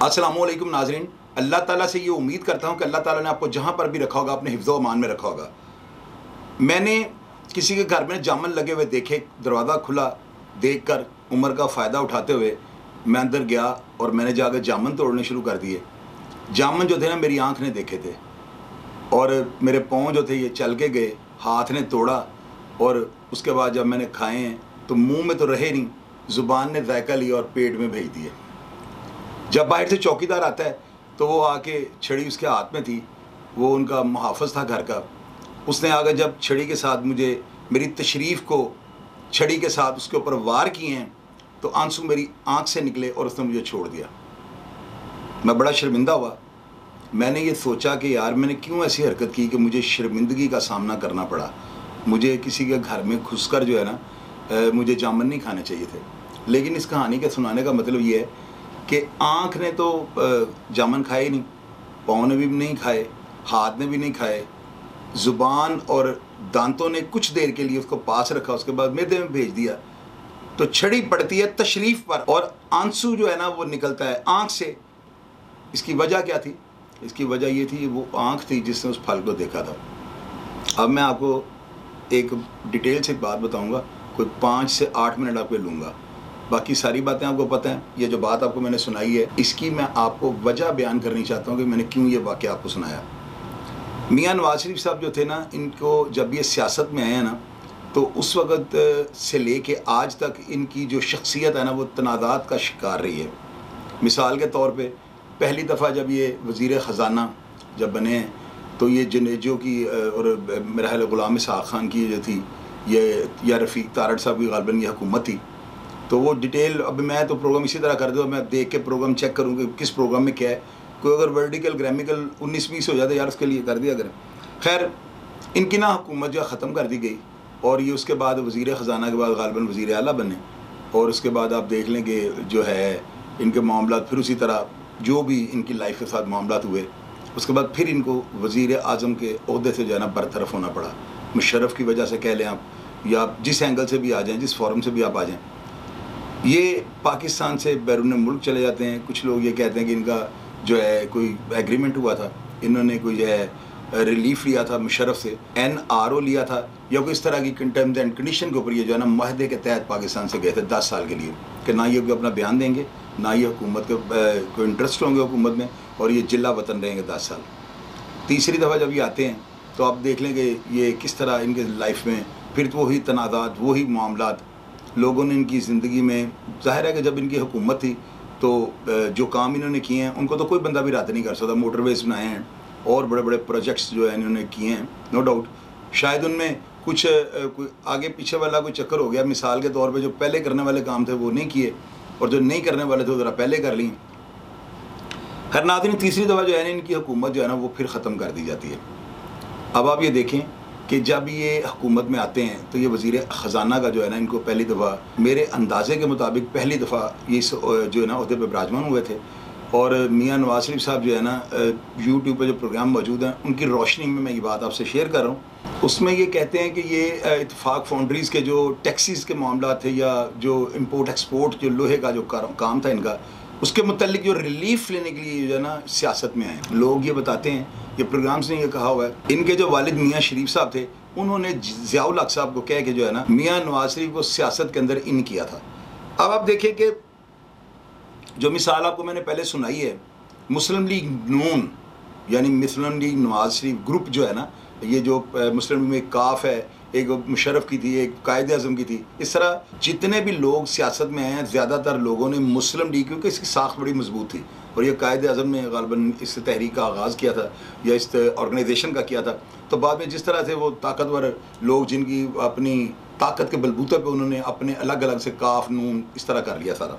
अस्सलामुअलैकुम नाज़रीन, अल्लाह ताला से ये उम्मीद करता हूँ कि अल्लाह ताला ने आपको जहाँ पर भी रखा होगा अपने हिफ्ज़ व अमान में रखा होगा। मैंने किसी के घर में जामुन लगे हुए देखे, दरवाज़ा खुला देखकर उम्र का फ़ायदा उठाते हुए मैं अंदर गया और मैंने जाकर जामुन तोड़ने शुरू कर दिए। जामुन जो थे ना मेरी आँख ने देखे थे और मेरे पाँव जो थे ये चल के गए, हाथ ने तोड़ा और उसके बाद जब मैंने खाए हैं तो मुँह में तो रहे नहीं, ज़ुबान ने जायका लिया और पेट में भेज दिए। जब बाहर से चौकीदार आता है तो वो आके छड़ी उसके हाथ में थी, वो उनका मुहाफ़िज़ था घर का। उसने आकर जब छड़ी के साथ मुझे मेरी तशरीफ़ को छड़ी के साथ उसके ऊपर वार किए हैं तो आंसू मेरी आंख से निकले और उसने मुझे छोड़ दिया। मैं बड़ा शर्मिंदा हुआ। मैंने ये सोचा कि यार मैंने क्यों ऐसी हरकत की कि मुझे शर्मिंदगी का सामना करना पड़ा। मुझे किसी के घर में घुसकर जो है ना मुझे जामुन नहीं खाने चाहिए थे। लेकिन इस कहानी के सुनाने का मतलब ये है कि आँख ने तो जामुन खाए ही नहीं, पाँव ने भी नहीं खाए, हाथ ने भी नहीं खाए, ज़ुबान और दांतों ने कुछ देर के लिए उसको पास रखा, उसके बाद मैदे में भेज दिया। तो छड़ी पड़ती है तशरीफ़ पर और आंसू जो है ना वो निकलता है आँख से। इसकी वजह क्या थी? इसकी वजह ये थी वो आँख थी जिसने उस फल को देखा था। अब मैं आपको एक डिटेल से बात बताऊंगा, कोई 5 से 8 मिनट आपको लूँगा, बाकी सारी बातें आपको पता हैं। ये जो बात आपको मैंने सुनाई है इसकी मैं आपको वजह बयान करनी चाहता हूँ कि मैंने क्यों ये वाक़या आपको सुनाया। मियाँ नवाज़ शरीफ साहब जो थे ना, इनको जब ये सियासत में आए हैं ना तो उस वक़्त से लेके आज तक इनकी जो शख्सियत है ना वो तनाज़ात का शिकार रही है। मिसाल के तौर पे पहली दफ़ा जब ये वज़ीर ख़ज़ाना जब बने हैं तो ये जुनेजो की और मेरा ख्याल ग़ुलाम इसहाक़ खान की जो थी ये या रफ़ीक तारड़ साहब की ग़ालिबन ये हुकूमत थी। तो वो डिटेल अब मैं तो प्रोग्राम इसी तरह कर दूँ, मैं देख के प्रोग्राम चेक करूँ कि किस प्रोग्राम में क्या है। कोई अगर वर्टिकल ग्रामिकल 19-20 हो जाता यार उसके लिए कर दिया करें। खैर इनकी ना हुकूमत जो ख़त्म कर दी गई और ये उसके बाद वज़ीर ख़ज़ाना के बाद ग़ालिबन वज़ीर आला बने और उसके बाद आप देख लें कि जो है इनके मामलात फिर उसी तरह जो भी इनकी लाइफ के साथ मामलात हुए उसके बाद फिर इनको वज़ीर आज़म के ओहदे से जो है ना बरतरफ होना पड़ा। मुशर्रफ की वजह से कह लें आप या जिस एंगल से भी आ जाएँ, जिस फॉरम से भी आप आ जाएँ, ये पाकिस्तान से बैरून मुल्क चले जाते हैं। कुछ लोग ये कहते हैं कि इनका जो है कोई एग्रीमेंट हुआ था, इन्होंने कोई जो है रिलीफ लिया था मुशर्रफ से, NRO लिया था या कोई इस तरह की टर्म्स एंड कंडीशन के ऊपर ये जो है ना माहदे के तहत पाकिस्तान से गए थे 10 साल के लिए कि ना ये कोई अपना बयान देंगे, ना ये हुकूमत के कोई इंटरेस्ट होंगे हुकूमत में और ये जिला वतन रहेंगे 10 साल। तीसरी दफ़ा जब ये आते हैं तो आप देख लें कि ये किस तरह इनके लाइफ में फिर वही तनाज़ात, वही मामलात लोगों ने इनकी ज़िंदगी में, ज़ाहिर है कि जब इनकी हुकूमत थी तो जो काम इन्होंने किए हैं उनको तो कोई बंदा भी रद्द नहीं कर सकता। मोटरवेज़ बनाए हैं और बड़े बड़े प्रोजेक्ट्स जो है इन्होंने किए हैं, नो डाउट। शायद उनमें कुछ कोई आगे पीछे वाला कोई चक्कर हो गया। मिसाल के तौर पे जो पहले करने वाले काम थे वो नहीं किए और जो नहीं करने वाले थे वो ज़रा पहले कर लिए। खैर नाज़रीन, तीसरी दफ़ा जो है ना इनकी हुकूमत जो है ना वो फिर ख़त्म कर दी जाती है। अब आप ये देखें कि जब ये हुकूमत में आते हैं तो ये वज़ीर ख़ज़ाना का जो है ना इनको पहली दफ़ा मेरे अंदाज़े के मुताबिक पहली दफ़ा ये जो है ना ओहदे पे विराजमान हुए थे और मियाँ नवाज़ शरीफ साहब जो है ना यूट्यूब पे जो प्रोग्राम मौजूद हैं उनकी रोशनी में मैं ये बात आपसे शेयर कर रहा हूँ। उसमें ये कहते हैं कि ये इत्तेफाक फाउंड्रीज़ के जो टैक्सीज़ के मामला थे या जो इम्पोर्ट एक्सपोर्ट जो लोहे का जो काम था इनका, उसके मुतल्लिक जो रिलीफ लेने के लिए जो है ना सियासत में आए लोग। ये बताते हैं, ये प्रोग्राम्स ने ये कहा हुआ है, इनके जो वालिद मियाँ शरीफ साहब थे उन्होंने ज़ियाउल हक़ साहब को कह के जो है ना मियाँ नवाज़ शरीफ को सियासत के अंदर इन किया था। अब आप देखें कि जो मिसाल आपको मैंने पहले सुनाई है, मुस्लिम लीग नून यानी मुस्लिम लीग नवाज़ शरीफ ग्रुप जो है ना, ये जो मुस्लिम लीग में काफ है, एक मुशर्रफ की थी, एक कायदे आज़म की थी, इस तरह जितने भी लोग सियासत में आए हैं ज़्यादातर लोगों ने मुस्लिम लीग, क्योंकि इसकी साख बड़ी मजबूत थी और ये कायदे आज़म ने ग़ालिबन इस तहरीक का आगाज़ किया था या इस ऑर्गेनाइजेशन का किया था। तो बाद में जिस तरह से वो ताकतवर लोग जिनकी अपनी ताकत के बलबूते पर उन्होंने अपने अलग अलग से काफ नून इस तरह कर लिया सारा।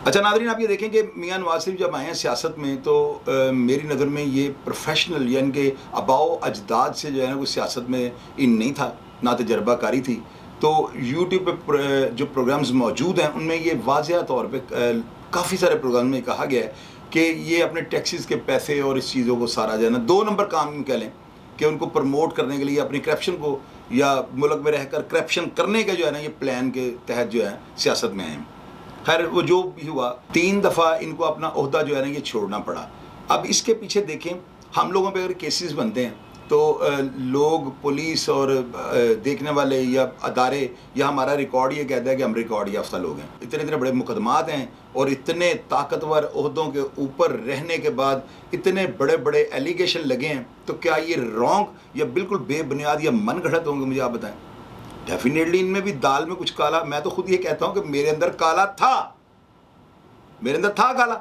अच्छा नाज़रीन, आप ये देखें कि मियाँ नवाज़ शरीफ जब आए हैं सियासत में तो मेरी नज़र में ये प्रोफेशनल यानी कि आबाओ अजदाद से जो है ना वो सियासत में इन नहीं था, ना तजर्बाकारी थी। तो यूट्यूब पे जो प्रोग्राम्स मौजूद हैं उनमें ये वाज़ेह तौर पे काफ़ी सारे प्रोग्राम में कहा गया है कि ये अपने टैक्सीज़ के पैसे और इस चीज़ों को सारा जो है ना 2 नंबर काम कह लें कि उनको प्रमोट करने के लिए अपनी करप्शन को या मुल्क में रहकर करप्शन करने का जो है ना ये प्लान के तहत जो है सियासत में आए हैं। खैर वो जो भी हुआ, 3 दफ़ा इनको अपना ओहदा जो है ना ये छोड़ना पड़ा। अब इसके पीछे देखें, हम लोगों पे अगर केसेस बनते हैं तो लोग, पुलिस और देखने वाले या अदारे या हमारा रिकॉर्ड ये कहता है कि हम रिकॉर्ड याफ्ता लोग हैं। इतने इतने बड़े मुकदमात हैं और इतने ताकतवर ओहदों के ऊपर रहने के बाद इतने बड़े बड़े एलिगेशन लगे हैं, तो क्या ये रॉन्ग या बिल्कुल बेबुनियाद या मन घड़त होंगे? मुझे आप बताएं। डेफिनेटली इनमें भी दाल में कुछ काला, मैं तो खुद ये कहता हूँ कि मेरे अंदर काला था, मेरे अंदर था काला।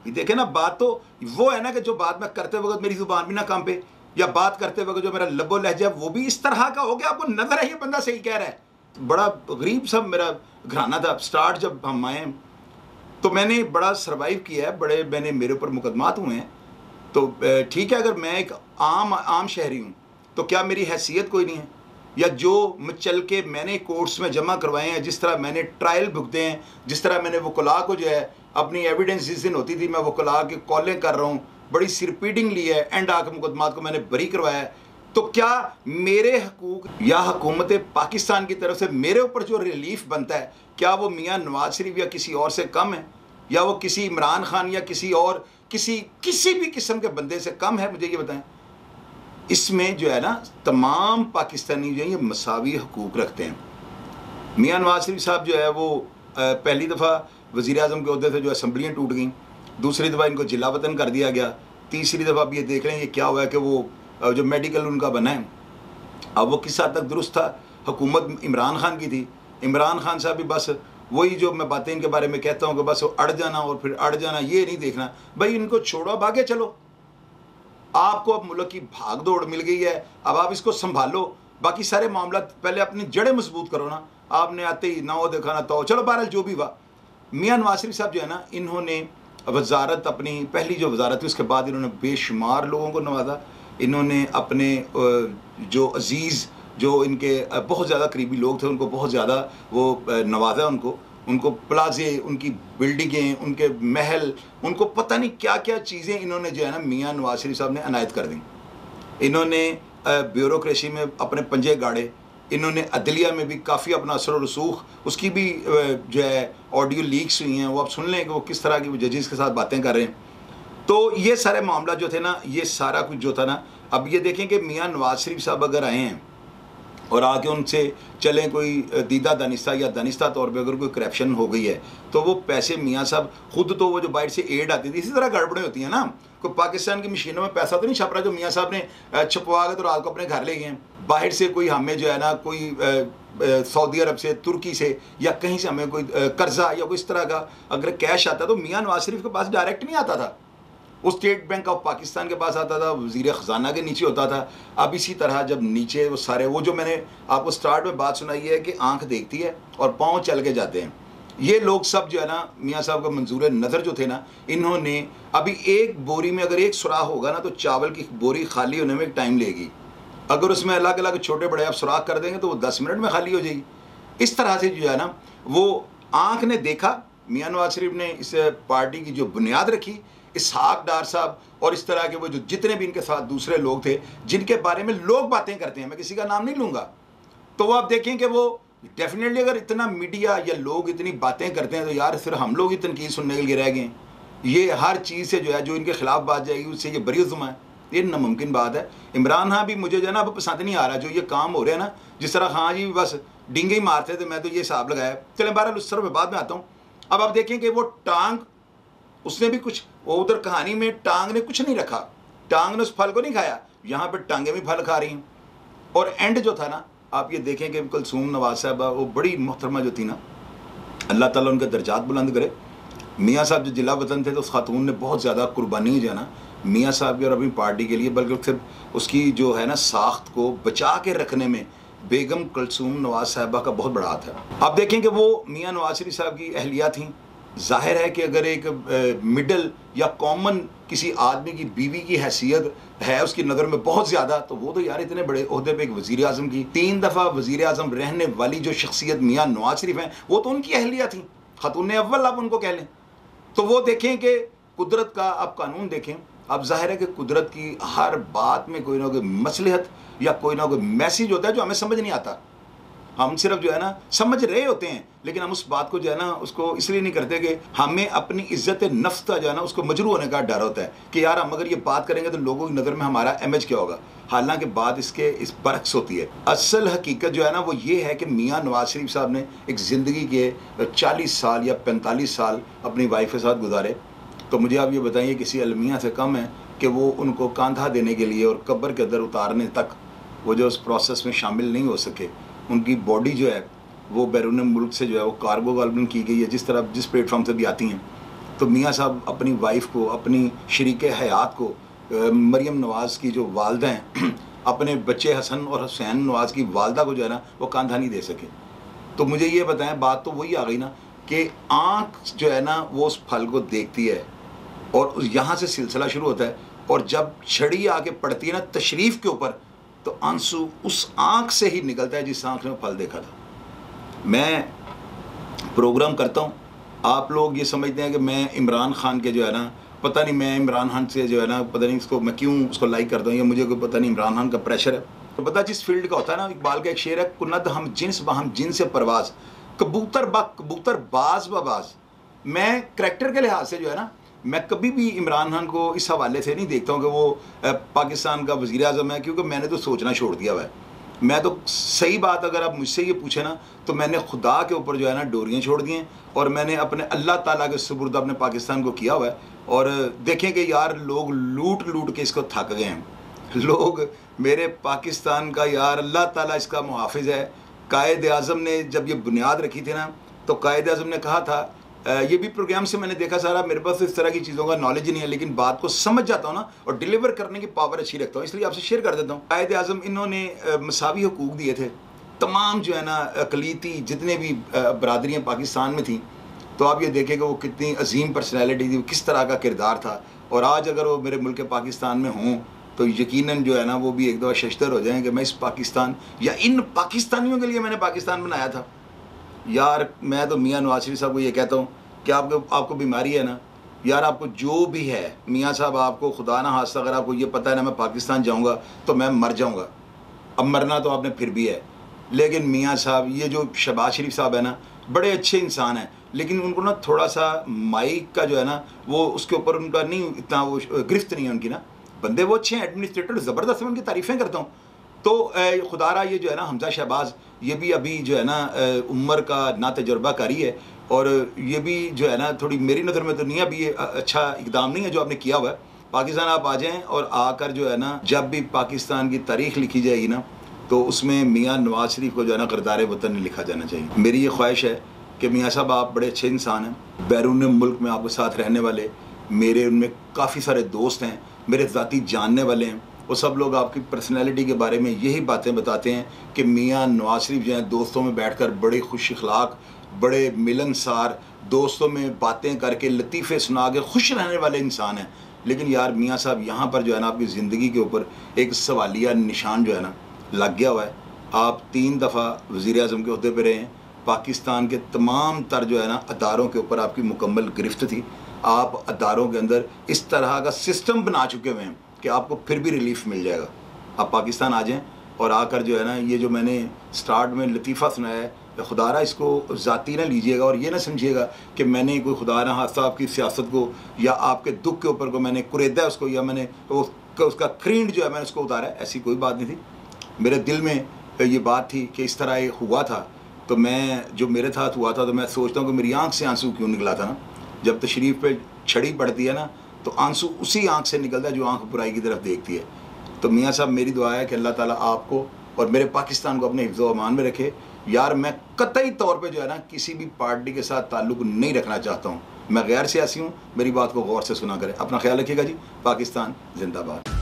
देखे ना, बात तो वो है ना कि जो बात मैं करते वक्त मेरी जुबान भी ना काम पे, या बात करते वक्त जो मेरा लबो लहजा वो भी इस तरह का हो गया, आपको नजर है ये बंदा सही कह रहा है। बड़ा गरीब सा मेरा घराना था। स्टार्ट जब हम आए तो मैंने बड़ा सर्वाइव किया है, बड़े मैंने मेरे ऊपर मुकदमात हुए हैं। तो ठीक है, अगर मैं एक आम शहरी हूँ तो क्या मेरी हैसियत कोई नहीं है? या जो चल के मैंने कोर्ट्स में जमा करवाए हैं, जिस तरह मैंने ट्रायल भुगते हैं, जिस तरह मैंने वकला को जो है अपनी एविडेंस जिस दिन होती थी मैं वकला के कॉलें कर रहा हूँ, बड़ी सिरपीडिंग ली है, एंड आके मुकदमात को मैंने बरी करवाया है, तो क्या मेरे हकूक या हुकूमत पाकिस्तान की तरफ से मेरे ऊपर जो रिलीफ बनता है, क्या वो मियाँ नवाज शरीफ या किसी और से कम है? या वो किसी इमरान खान या किसी और किसी भी किस्म के बंदे से कम है? मुझे ये बताएं। इसमें जो है ना, तमाम पाकिस्तानी जो है ये मसावी हकूक रखते हैं। मियाँ नवाज शरीफ साहब जो है वो पहली दफ़ा वज़ीर आज़म के अहदे से जो असम्बलियाँ टूट गई, दूसरी दफ़ा इनको जिला वतन कर दिया गया, तीसरी दफ़ा अब ये देख रहे हैं ये क्या हुआ है कि वो जो मेडिकल उनका बना है, अब वो किस हद तक दुरुस्त था? हुकूमत इमरान खान की थी। इमरान खान साहब भी बस वही जो मैं बातें इनके बारे में कहता हूँ कि बस वो अड़ जाना और फिर अड़ जाना, ये नहीं देखना भाई इनको छोड़ो, अब आगे चलो। आपको अब मुल्क की भाग दौड़ मिल गई है, अब आप इसको संभालो, बाकी सारे मामला पहले अपनी जड़ें मजबूत करो ना। आपने आते ही ना हो देखा ना तो, चलो बहरहाल जो भी हुआ। मियाँ नवाज शरीफ साहब जो है ना, इन्होंने वजारत अपनी पहली जो वजारत थी उसके बाद इन्होंने बेशुमार लोगों को नवाजा। इन्होंने अपने जो अजीज़, जो इनके बहुत ज़्यादा करीबी लोग थे, उनको बहुत ज़्यादा वो नवाजा, उनको प्लाजे, उनकी बिल्डिंगें, उनके महल, उनको पता नहीं क्या क्या चीज़ें इन्होंने जो है ना मियाँ नवाज शरीफ साहब ने अनायत कर दी। इन्होंने ब्यूरोक्रेसी में अपने पंजे गाड़े, इन्होंने अदलिया में भी काफ़ी अपना असर रसूख, उसकी भी जो है ऑडियो लीक्स हुई हैं, वो आप सुन लें कि वो किस तरह की वो जजेस के साथ बातें कर रहे हैं। तो ये सारे मामला जो थे ना, ये सारा कुछ जो था ना, अब ये देखें कि मियाँ नवाज शरीफ साहब अगर आए हैं और आगे उनसे चलें, कोई दीदा दानिस्ता या दानिस्ता तौर पे अगर कोई करप्शन हो गई है तो वो पैसे मियाँ साहब खुद, तो वो जो बाहर से एड आती थी, इसी तरह गड़बड़ें होती हैं ना, कोई पाकिस्तान की मशीनों में पैसा तो नहीं छप रहा जो मियाँ साहब ने छपवा के तो रात को अपने घर ले गए हैं। बाहर से कोई हमें जो है ना, कोई सऊदी अरब से, तुर्की से या कहीं से हमें कोई कर्जा या कोई इस तरह का अगर कैश आता तो मियाँ नवाज शरीफ के पास डायरेक्ट नहीं आता था, वो स्टेट बैंक ऑफ पाकिस्तान के पास आता था, वज़ीर ख़जाना के नीचे होता था। अब इसी तरह जब नीचे वो सारे, वो जो मैंने आपको स्टार्ट में बात सुनाई है कि आंख देखती है और पाँव चल के जाते हैं, ये लोग सब जो है ना, मियाँ साहब का मंजूर नज़र जो थे ना, इन्होंने अभी एक बोरी में अगर एक सुराख होगा ना तो चावल की बोरी खाली होने में एक टाइम लेगी। अगर उसमें अलग अलग छोटे बड़े आप सुराख कर देंगे तो वो 10 मिनट में खाली हो जाएगी। इस तरह से जो है ना, वो आँख ने देखा, मियाँ नवाज शरीफ ने इस पार्टी की जो बुनियाद रखी, इसहाक डार साहब और इस तरह के वो जो जितने भी इनके साथ दूसरे लोग थे जिनके बारे में लोग बातें करते हैं, मैं किसी का नाम नहीं लूँगा, तो वो आप देखें कि वो डेफिनेटली अगर इतना मीडिया या लोग इतनी बातें करते हैं तो यार फिर हम लोग ही तनकीद सुनने के लिए रह गए। ये हर चीज़ से जो है जो इनके खिलाफ बात जाएगी उससे ये बरीजुमा है, ये नामुमकिन बात है। इमरान खान भी मुझे जो है ना अब पसंद नहीं आ रहा, जो ये काम हो रहे हैं ना, जिस तरह खान जी बस डिंगे ही मारते थे, मैं तो ये हिसाब लगाया। चले बहरहाल उस तरह बाद में आता हूँ। अब आप देखें कि वो टांग, उसने भी कुछ, वो उधर कहानी में टांग ने कुछ नहीं रखा, टांग ने उस फल को नहीं खाया, यहाँ पे टांगे भी फल खा रही हैं। और एंड जो था ना, आप ये देखें कि कुलसूम नवाज साहबा, वो बड़ी मोहतरमा जो थी ना, अल्लाह ताला उनके दर्जात बुलंद करे। मियाँ साहब जो जिला वतन थे तो उस खातून ने बहुत ज़्यादा कुर्बानी जो है ना मियाँ साहब की और अपनी पार्टी के लिए, बल्कि सिर्फ उसकी जो है ना साख्त को बचा के रखने में बेगम कुलसूम नवाज साहबा का बहुत बड़ा हाथ है। आप देखें कि वो मियाँ नवाज शरीफ साहब की अहलिया थी। जाहिर है कि अगर एक मिडल या कॉमन किसी आदमी की बीवी की हैसियत है उसकी नज़र में बहुत ज़्यादा, तो वो तो यार इतने बड़े ओहदे पे एक वज़ीर आज़म की, 3 दफ़ा वज़ीर आज़म रहने वाली जो शख्सियत मियाँ नवाज शरीफ हैं, वो तो उनकी अहलिया थी, खातून अव्वल आप उनको कह लें। तो वो देखें कि कुदरत का आप कानून देखें। अब जाहिर है कि कुदरत की हर बात में कोई ना कोई मसलहत या कोई ना कोई मैसेज होता है जो हमें समझ नहीं आता। हम सिर्फ जो है ना समझ रहे होते हैं, लेकिन हम उस बात को जो है ना उसको इसलिए नहीं करते कि हमें अपनी इज्जत नफ्स का जो है ना उसको मजरू होने का डर होता है कि यार हम अगर ये बात करेंगे तो लोगों की नज़र में हमारा इमेज क्या होगा। हालांकि बात इसके इस बरक्स होती है। असल हकीकत जो है ना वो ये है कि मियाँ नवाज शरीफ साहब ने एक ज़िंदगी के 40 साल या 45 साल अपनी वाइफ के साथ गुजारे। तो मुझे आप ये बताइए किसी अलमिया से कम है कि वो उनको कांधा देने के लिए और कब्र के अंदर उतारने तक वो जो उस प्रोसेस में शामिल नहीं हो सके। उनकी बॉडी जो है वो बैरून मुल्क से जो है वो कार्गो गालबन की गई है, जिस प्लेटफॉर्म से भी आती हैं। तो मियाँ साहब अपनी वाइफ को, अपनी शरीक हयात को, मरियम नवाज़ की जो वालदा हैं, अपने बच्चे हसन और हुसैन नवाज़ की वालदा को जो है ना वो कांधा नहीं दे सके। तो मुझे ये बताएं, बात तो वही आ गई ना कि आँख जो है ना वो उस फल को देखती है और यहाँ से सिलसिला शुरू होता है, और जब छड़ी आके पड़ती है ना तशरीफ़ के ऊपर तो आंसू उस आँख से ही निकलता है जिस आँख ने फल देखा था। मैं प्रोग्राम करता हूँ, आप लोग ये समझते हैं कि मैं इमरान खान के जो है ना, पता नहीं मैं इमरान खान से जो है ना पता नहीं इसको मैं क्यों उसको लाइक करता हूँ, या मुझे कोई पता नहीं इमरान खान का प्रेशर है। तो पता जिस फील्ड का होता है ना, इकबाल का एक शेर है, कुन्नत हम जिन्स बहम जिन्स से परवाज, कबूतर बा कबूतर बाज बाज। मैं करैक्टर के लिहाज से जो है ना मैं कभी भी इमरान खान को इस हवाले से नहीं देखता हूँ कि वो पाकिस्तान का वज़ीर आज़म है, क्योंकि मैंने तो सोचना छोड़ दिया हुआ है। मैं तो सही बात अगर आप मुझसे ये पूछे ना तो मैंने खुदा के ऊपर जो है ना डोरियाँ छोड़ दी हैं, और मैंने अपने अल्लाह ताला के सुपुर्द अपने पाकिस्तान को किया हुआ है। और देखें कि यार लोग लूट लूट के इसको थक गए हैं। लोग मेरे पाकिस्तान का यार अल्लाह ताला इसका मुहाफिज है। कायद आज़म ने जब ये बुनियाद रखी थी ना तो कायद आज़म ने कहा था, ये भी प्रोग्राम से मैंने देखा सारा, मेरे पास तो इस तरह की चीज़ों का नॉलेज ही नहीं है, लेकिन बात को समझ जाता हूँ ना और डिलीवर करने की पावर अच्छी रखता हूँ, इसलिए आपसे शेयर कर देता हूँ। कायद आज़म इन्होंने मसावी हुकूक दिए थे तमाम जो है ना अकलीती जितने भी बरादरियाँ पाकिस्तान में थी। तो आप ये देखें कि वो कितनी अजीम पर्सनैलिटी थी, किस तरह का किरदार था। और आज अगर वो मेरे मुल्क पाकिस्तान में हों तो यकीनन जो है ना वो भी एक दफ़ा शशदर हो जाएँ कि मैं इस पाकिस्तान या इन पाकिस्तानियों के लिए मैंने पाकिस्तान बनाया था। यार मैं तो मियाँ नवाज शरीफ साहब को ये कहता हूँ कि आपको बीमारी है ना यार, आपको जो भी है मियाँ साहब, आपको खुदा ना हादसा अगर आपको ये पता है ना मैं पाकिस्तान जाऊँगा तो मैं मर जाऊँगा। अब मरना तो आपने फिर भी है, लेकिन मियाँ साहब ये जो शहबाज शरीफ साहब है ना बड़े अच्छे इंसान हैं, लेकिन उनको ना थोड़ा सा माइक का जो है ना वो उसके ऊपर उनका नहीं इतना वो गिरफ्त नहीं है उनकी ना। बंदे वो अच्छे हैं, एडमिनिस्ट्रेटर ज़बरदस्त, मैं उनकी तारीफ़ें करता हूँ। तो खुदारा ये जो है ना हमजा शहबाज ये भी अभी जो है ना उम्र का ना तजुर्बाकारी है, और ये भी जो है ना थोड़ी मेरी नज़र में तो नहीं अभी ये अच्छा इकदाम नहीं है जो आपने किया हुआ है। पाकिस्तान आप आ जाएँ और आकर जो है ना जब भी पाकिस्तान की तारीख़ लिखी जाएगी ना तो उसमें मियाँ नवाज शरीफ को जो है ना किरदार वतन नहीं लिखा जाना चाहिए। मेरी ये ख्वाहिश है कि मियाँ साहब आप बड़े अच्छे इंसान हैं, बैरून मुल्क में आपके साथ रहने वाले मेरे उनमें काफ़ी सारे दोस्त हैं, मेरे ज़ाती जानने वाले हैं, वो सब लोग आपकी पर्सनैलिटी के बारे में यही बातें बताते हैं कि मियाँ नवाज शरीफ जो हैं दोस्तों में बैठकर बड़े खुश अखलाक, बड़े मिलनसार, दोस्तों में बातें करके लतीफ़े सुना के खुश रहने वाले इंसान हैं। लेकिन यार मियाँ साहब यहाँ पर जो है ना आपकी ज़िंदगी के ऊपर एक सवालिया निशान जो है ना लग गया हुआ है। आप 3 दफ़ा वज़ीर आज़म के ओहदे पर रहे हैं, पाकिस्तान के तमाम तर जो है ना अदारों के ऊपर आपकी मुकम्मल गिरफ्त थी। आप अदारों के अंदर इस तरह का सिस्टम बना चुके हुए हैं कि आपको फिर भी रिलीफ मिल जाएगा। आप पाकिस्तान आ जाएं और आकर जो है ना ये जो मैंने स्टार्ट में लतीफ़ा सुनाया है, खुदारा इसको ज़ाती ना लीजिएगा और ये ना समझिएगा कि मैंने कोई खुदा ना हादसा आपकी सियासत को या आपके दुख के ऊपर को मैंने कुरेदा उसको या मैंने उसका क्रीड जो है मैंने उसको उतारा है, ऐसी कोई बात नहीं थी। मेरे दिल में ये बात थी कि इस तरह ये हुआ था, तो मैं जो मेरे साथ हुआ था तो मैं सोचता हूँ कि मेरी आँख से आंसू क्यों निकला था ना। जब तशरीफ़ पे छड़ी पड़ती है ना तो आंसू उसी आँख से निकलता है जो आँख बुराई की तरफ देखती है। तो मियाँ साहब मेरी दुआ है कि अल्लाह ताला आपको और मेरे पाकिस्तान को अपने हिफ्ज़-ओ अमान में रखे। यार मैं कतई तौर पे जो है ना किसी भी पार्टी के साथ ताल्लुक़ नहीं रखना चाहता हूँ, मैं गैर सियासी हूँ, मेरी बात को गौर से सुना करें। अपना ख्याल रखिएगा जी। पाकिस्तान जिंदाबाद।